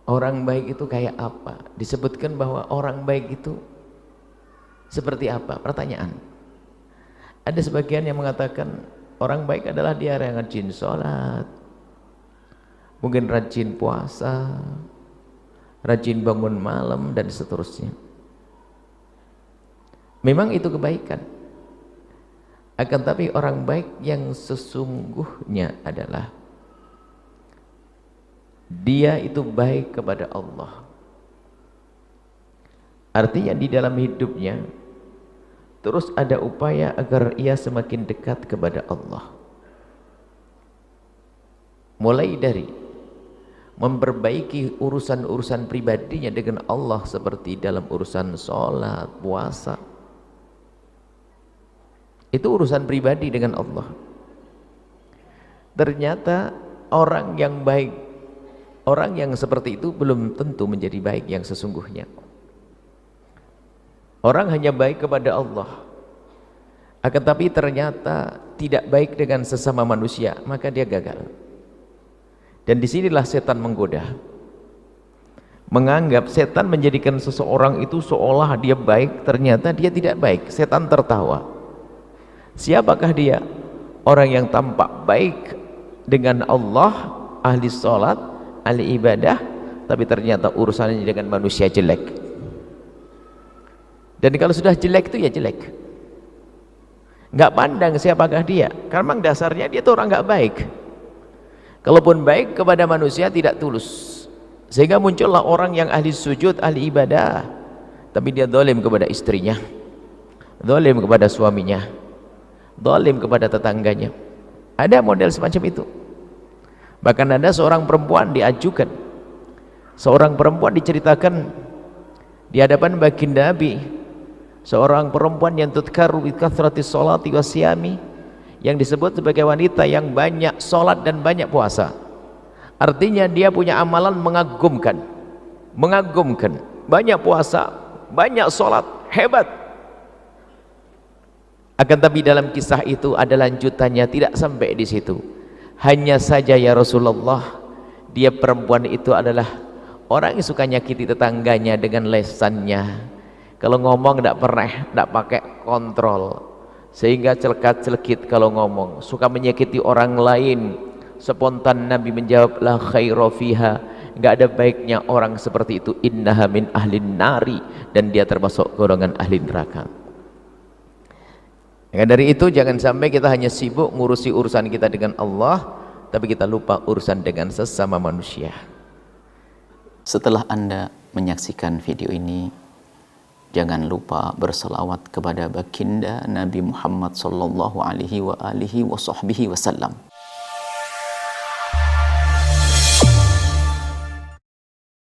Orang baik itu kayak apa? Disebutkan bahwa orang baik itu seperti apa? Pertanyaan. Ada sebagian yang mengatakan orang baik adalah dia yang rajin sholat, mungkin rajin puasa, rajin bangun malam, dan seterusnya. Memang itu kebaikan. Akan tapi orang baik yang sesungguhnya adalah dia itu baik kepada Allah. Artinya di dalam hidupnya terus ada upaya agar ia semakin dekat kepada Allah. Mulai dari memperbaiki urusan-urusan pribadinya dengan Allah seperti dalam urusan sholat, puasa. Itu urusan pribadi dengan Allah. Ternyata orang yang baik, orang yang seperti itu belum tentu menjadi baik yang sesungguhnya. Orang hanya baik kepada Allah, akan tapi ternyata tidak baik dengan sesama manusia, maka dia gagal. Dan disinilah setan menggoda, menganggap setan menjadikan seseorang itu seolah dia baik, ternyata dia tidak baik. Setan tertawa. Siapakah dia? Orang yang tampak baik dengan Allah, ahli sholat, ahli ibadah, tapi ternyata urusannya dengan manusia jelek. Dan kalau sudah jelek itu ya jelek, nggak pandang siapakah dia, karena memang dasarnya dia itu orang nggak baik. Kalaupun baik kepada manusia tidak tulus, sehingga muncullah orang yang ahli sujud, ahli ibadah, tapi dia zalim kepada istrinya, zalim kepada suaminya, zalim kepada tetangganya. Ada model semacam itu. Bahkan ada seorang perempuan diajukan, seorang perempuan diceritakan di hadapan baginda Nabi, seorang perempuan yang tudkaru bi kathratis sholati wasyami, yang disebut sebagai wanita yang banyak sholat dan banyak puasa. Artinya dia punya amalan mengagumkan, banyak puasa, banyak sholat, hebat. Akan tapi dalam kisah itu ada lanjutannya, tidak sampai di situ. Hanya saja ya Rasulullah, dia perempuan itu adalah orang yang suka nyakiti tetangganya dengan lesannya. Kalau ngomong tidak pakai kontrol, sehingga celekat-celekit kalau ngomong, suka menyakiti orang lain. Spontan Nabi menjawab, la khaira fiha, enggak ada baiknya orang seperti itu, innaha min ahlin nari, dan dia termasuk golongan ahli neraka. Ya, dari itu jangan sampai kita hanya sibuk ngurusi urusan kita dengan Allah, tapi kita lupa urusan dengan sesama manusia. Setelah Anda menyaksikan video ini, jangan lupa berselawat kepada baginda Nabi Muhammad sallallahu alaihi wa alihi wa sahbihi wasallam.